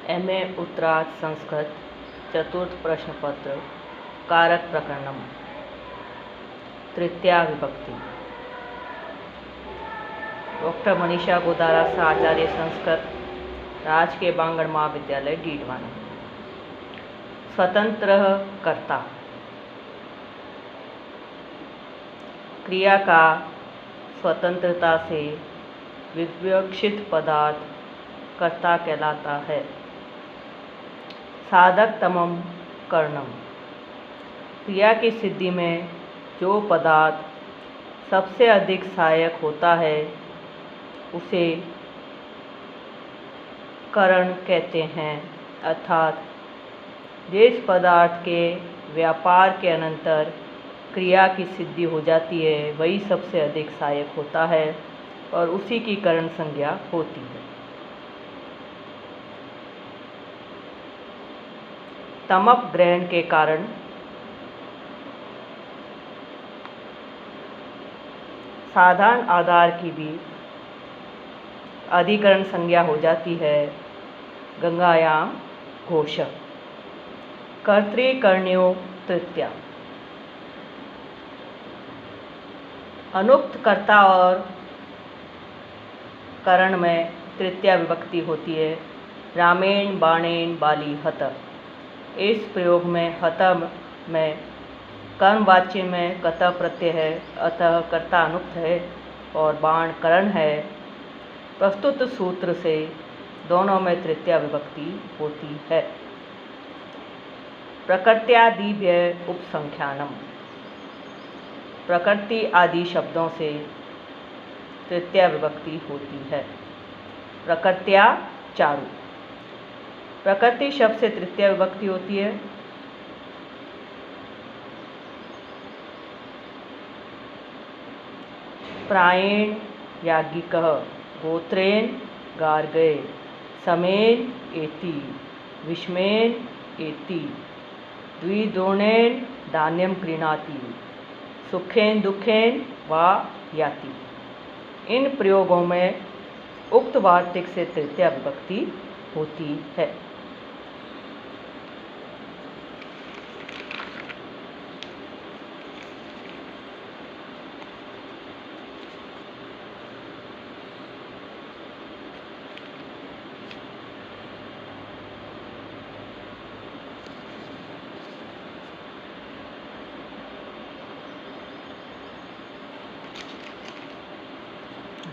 MA उत्तरार्ध संस्कृत चतुर्थ प्रश्न पत्र कारक प्रकरणम तृतीया विभक्ति। डॉक्टर मनीषा गोदारा आचार्य संस्कृत राजकीय बांगड़ महाविद्यालय डीडवाना। स्वतंत्र कर्ता क्रिया का स्वतंत्रता से विवक्षित पदार्थ कर्ता कहलाता है। साधक तमम करणम क्रिया की सिद्धि में जो पदार्थ सबसे अधिक सहायक होता है उसे करण कहते हैं, अर्थात जिस पदार्थ के व्यापार के अनंतर क्रिया की सिद्धि हो जाती है वही सबसे अधिक सहायक होता है और उसी की करण संज्ञा होती है। तमप ग्रहण के कारण साधारण आधार की भी अधिकरण संज्ञा हो जाती है। गंगायाम घोष कर्तृकर्ण्यो तृतीया। अनुक्त कर्ता और करण में तृतीया विभक्ति होती है। रामेण बाणेन बाली हत। इस प्रयोग में हत में कर्मवाच्य में कत प्रत्यय है, अतः कर्ता अनुक्त है और बाण करण है। प्रस्तुत सूत्र से दोनों में तृतीया विभक्ति होती है। प्रकृत्यादिभ्य उपसंख्यानम प्रकृति आदि शब्दों से तृतीया विभक्ति होती है। प्रकृत्या चारु प्रकृति शब्द से तृतीया विभक्ति होती है। प्रायेण याज्ञिकः गोत्रेण गार्गये समेन एति विषमेन एति द्विद्रोणेन धान्यम क्रीणाति सुखेन दुखेन वा याति। इन प्रयोगों में उक्त वार्तिक से तृतीया विभक्ति होती है।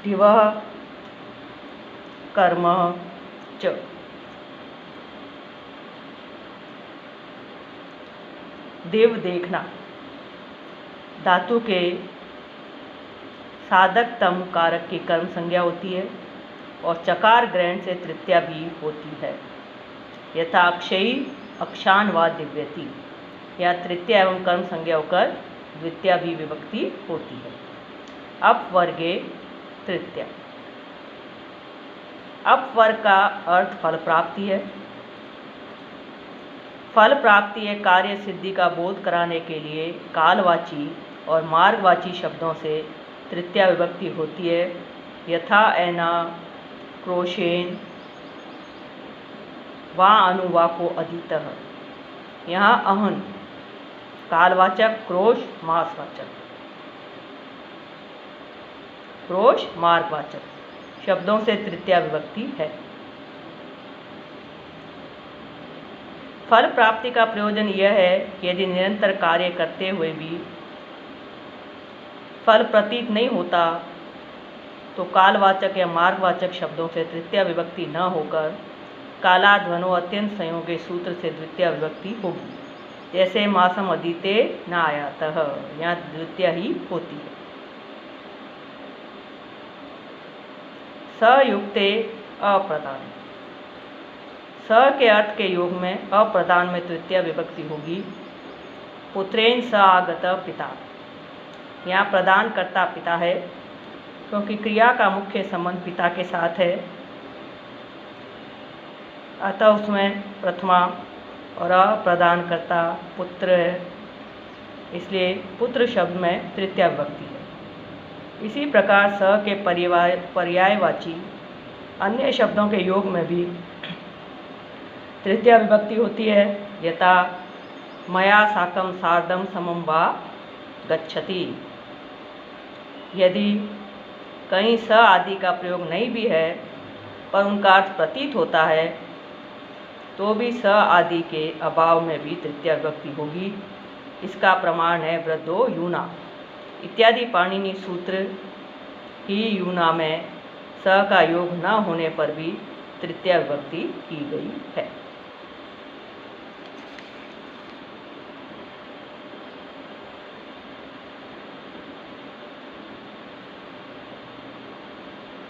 दिवः कर्म च दिव देखना धातु के साधक तम कारक की कर्म संज्ञा होती है और चकार ग्रहण से तृतीया भी होती है। यथा अक्षयी अक्षान व दिव्यति, या तृतीया एवं कर्म संज्ञा होकर द्वितीया भी विभक्ति होती है। अपवर्गे तृतीया। अपवर्ग का अर्थ फल प्राप्ति है। फल प्राप्ति है कार्य सिद्धि का बोध कराने के लिए कालवाची और मार्गवाची शब्दों से तृतीया विभक्ति होती है। यथा ऐना क्रोशेन वा अनुवाको अधीतः। यहाँ अहन कालवाचक, क्रोश मासवाचक, क्रोश मार्गवाचक शब्दों से तृतीया विभक्ति है। फल प्राप्ति का प्रयोजन यह है कि यदि निरंतर कार्य करते हुए भी फल प्रतीत नहीं होता तो कालवाचक या मार्गवाचक शब्दों से तृतीया विभक्ति न होकर कालाध्वनो अत्यंत संयोगे सूत्र से द्वितीया विभक्ति होगी। जैसे मासम अधीते न आयातः, यहाँ द्वितीया ही होती है। सयुक्ते अप्रधान। स के अर्थ के योग में अप्रधान में तृतीया विभक्ति होगी। पुत्रेण स आगत पिता। यहाँ प्रदान कर्ता पिता है क्योंकि क्रिया का मुख्य संबंध पिता के साथ है, अतः उसमें प्रथमा और अप्रदान कर्ता पुत्र है, इसलिए पुत्र शब्द में तृतीया विभक्ति है। इसी प्रकार स के पर्यायवाची अन्य शब्दों के योग में भी तृतीया विभक्ति होती है यथा मया साकं सार्धं समं वा गच्छति। यदि कहीं स आदि का प्रयोग नहीं भी है पर उनका अर्थ प्रतीत होता है तो भी स आदि के अभाव में भी तृतीया विभक्ति होगी। इसका प्रमाण है वृद्धो यूना इत्यादि पाणिनि सूत्र ही यूना में स का योग न होने पर भी तृतीया विभक्ति की गई है।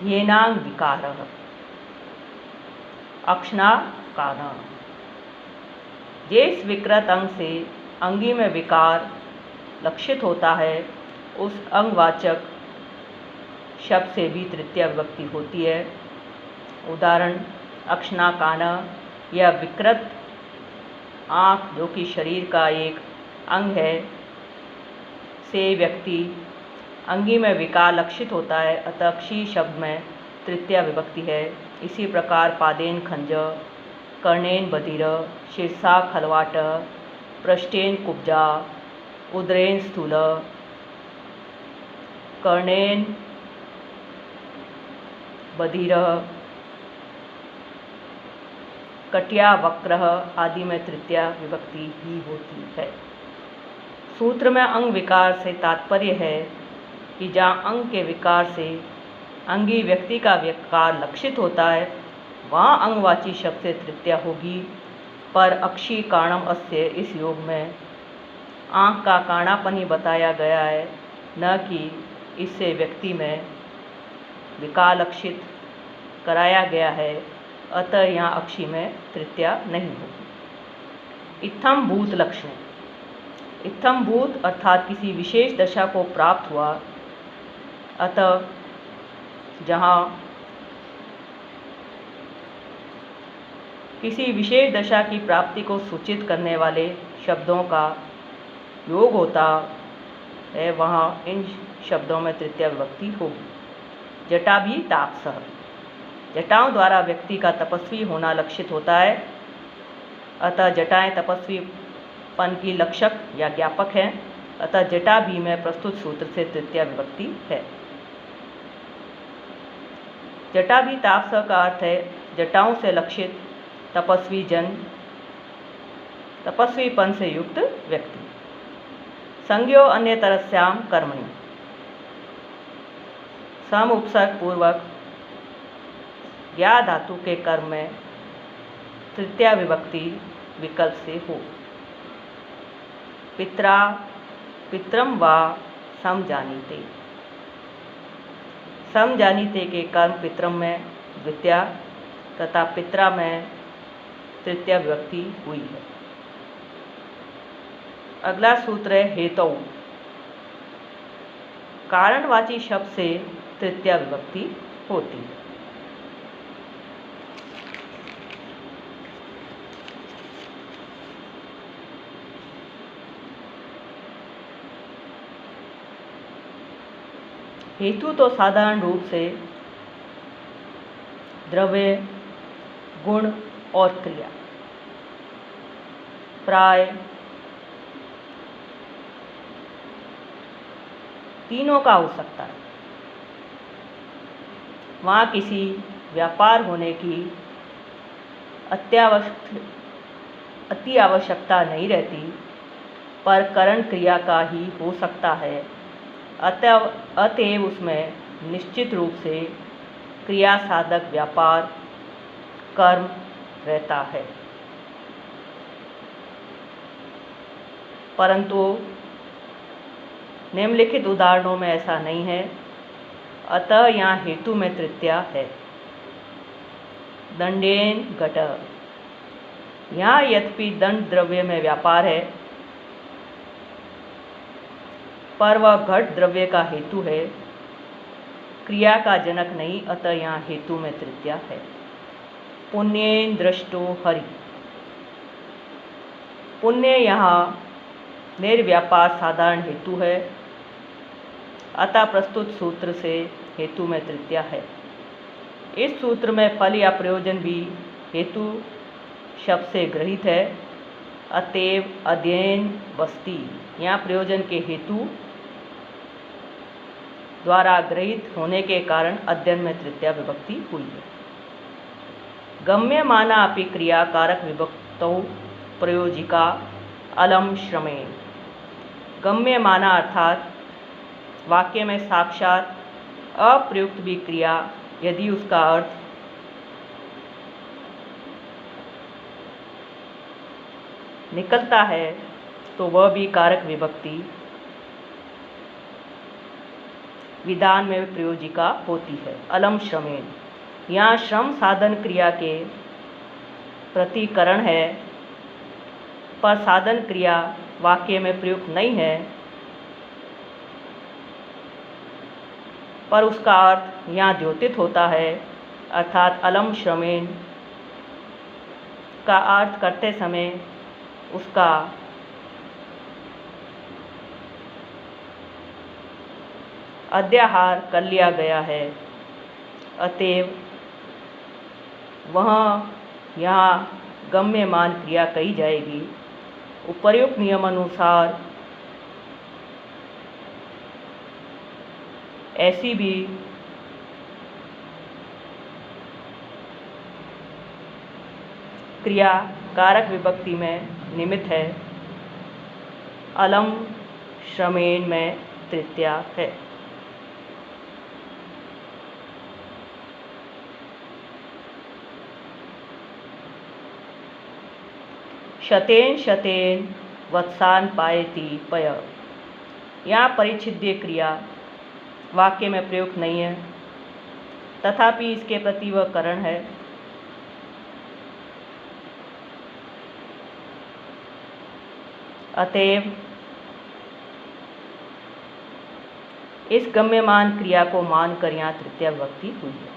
येनांग विकारः अक्षना कारण। जिस विकृत अंग से अंगी में विकार लक्षित होता है उस अंगवाचक शब्द से भी तृतीया विभक्ति होती है। उदाहरण अक्षना कान, यह विकृत आँख जो कि शरीर का एक अंग है से व्यक्ति अंगी में विकार लक्षित होता है, अतः क्षी शब्द में तृतीया विभक्ति है। इसी प्रकार पादेन खंज, कर्णेन बधिर, शीर्षा खलवाट, पृष्ठेन कुब्जा, उदरेन स्थूल, कर्णेन बधिर, कटिया वक्र आदि में तृतीया विभक्ति ही होती है। सूत्र में अंग विकार से तात्पर्य है कि जहाँ अंग के विकार से अंगी व्यक्ति का विकार लक्षित होता है वहाँ अंगवाची शब्द से तृतीया होगी। पर अक्षी काणम अस्य इस योग में आँख का काणापन ही बताया गया है, न कि इससे व्यक्ति में विकार लक्षित कराया गया है, अतः यहाँ अक्षी में तृतीया नहीं होगी। इत्थम भूत लक्षण, इत्थम भूत अर्थात किसी विशेष दशा को प्राप्त हुआ, अतः जहाँ किसी विशेष दशा की प्राप्ति को सूचित करने वाले शब्दों का योग होता है वहाँ इन शब्दों में तृतीया विभक्ति होगी। जटा भी तापसः, जटाओं द्वारा व्यक्ति का तपस्वी होना लक्षित होता है, अतः जटाएं तपस्वीपन की लक्षक या ज्ञापक हैं, अतः जटा भी में प्रस्तुत सूत्र से तृतीया विभक्ति है। जटा भी तापसः का अर्थ है जटाओं से लक्षित तपस्वी जन, तपस्वीपन से युक्त व्यक्ति। संज्ञो अन्यतरस्याम कर्मणि, सम उपसर्ग पूर्वक या धातु के कर्म में तृतीया विभक्ति विकल्प से हो। पित्रा पित्रम वा समजानीते, समजानीते के कर्म पित्रम में द्वितीया तथा पित्रा में तृतीया विभक्ति हुई है। अगला सूत्र है हेतौ, कारणवाची शब्द से तृतीया विभक्ति होती है। हेतु तो साधारण रूप से द्रव्य, गुण और क्रिया, प्राय तीनों का हो सकता है। वहाँ किसी व्यापार होने की अति आवश्यकता नहीं रहती, पर करण क्रिया का ही हो सकता है, अतएव उसमें निश्चित रूप से क्रिया साधक व्यापार कर्म रहता है। परंतु निम्नलिखित उदाहरणों में ऐसा नहीं है, अतः यहाँ हेतु में तृतीया है। दंडेन घट, यहाँ यद्यपि दंड द्रव्य में व्यापार है पर वह घट द्रव्य का हेतु है, क्रिया का जनक नहीं, अतः यहाँ हेतु में तृतीया है। पुण्येन दृष्टो हरि, पुण्य यहाँ निर्व्यापार साधारण हेतु है, अतः प्रस्तुत सूत्र से हेतु में तृतीया है। इस सूत्र में फल या प्रयोजन भी हेतु शब्द से ग्रहित है। अतएव अध्ययन वस्ति, यहाँ प्रयोजन के हेतु द्वारा ग्रहित होने के कारण अध्ययन में तृतीया विभक्ति हुई है। गम्यमाना अपि क्रिया कारक विभक्तौ प्रयोजिका अलम श्रमेण। गम्यमाना अर्थात वाक्य में साक्षात अप्रयुक्त भी क्रिया यदि उसका अर्थ निकलता है तो वह भी कारक विभक्ति विधान में प्रयोजिका होती है। अलम श्रमेण, यहाँ श्रम साधन क्रिया के प्रतिकरण है, पर साधन क्रिया वाक्य में प्रयुक्त नहीं है, पर उसका अर्थ यहाँ द्योतित होता है। अर्थात अलम श्रमेण का अर्थ करते समय उसका अध्याहार कर लिया गया है। अतएव वह यहाँ गम्यमान क्रिया कही जाएगी। उपर्युक्त नियमानुसार ऐसी भी क्रिया कारक विभक्ति में निमित्त है। अलम श्रमेण में तृतीया है। शतेन शतेन वत्सान पायति पय, यहाँ परिच्छिद्य क्रिया वाक्य में प्रयुक्त नहीं है, तथापि इसके प्रति वह करण है। अतएव इस गम्यमान क्रिया को मानकर यहाँ तृतीया विभक्ति हुई है।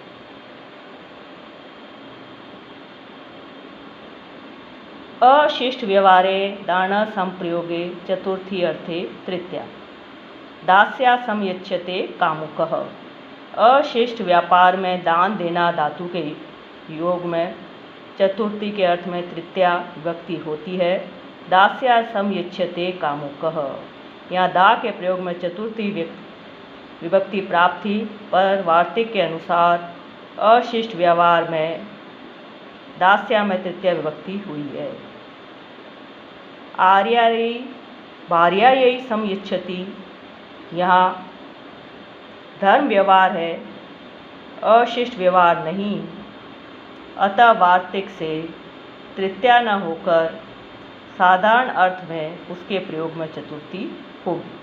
अशिष्ट व्यवहारे दान संप्रयोगे चतुर्थी अर्थे तृतीया। दास्या समयच्छते कामुकः, अशिष्ट व्यापार में दान देना धातु के योग में चतुर्थी के अर्थ में तृतीया विभक्ति होती है। दास्या समयच्छते कामुकः, यहाँ दा के प्रयोग में चतुर्थी विभक्ति प्राप्त थी, पर वार्तिक के अनुसार अशिष्ट व्यवहार में दास्या में तृतीया विभक्ति हुई है। आर्यायै भार्यायै समयच्छति, यहाँ धर्म व्यवहार है, अशिष्ट व्यवहार नहीं, अतः वार्तिक से तृतीया न होकर साधारण अर्थ में उसके प्रयोग में चतुर्थी होगी।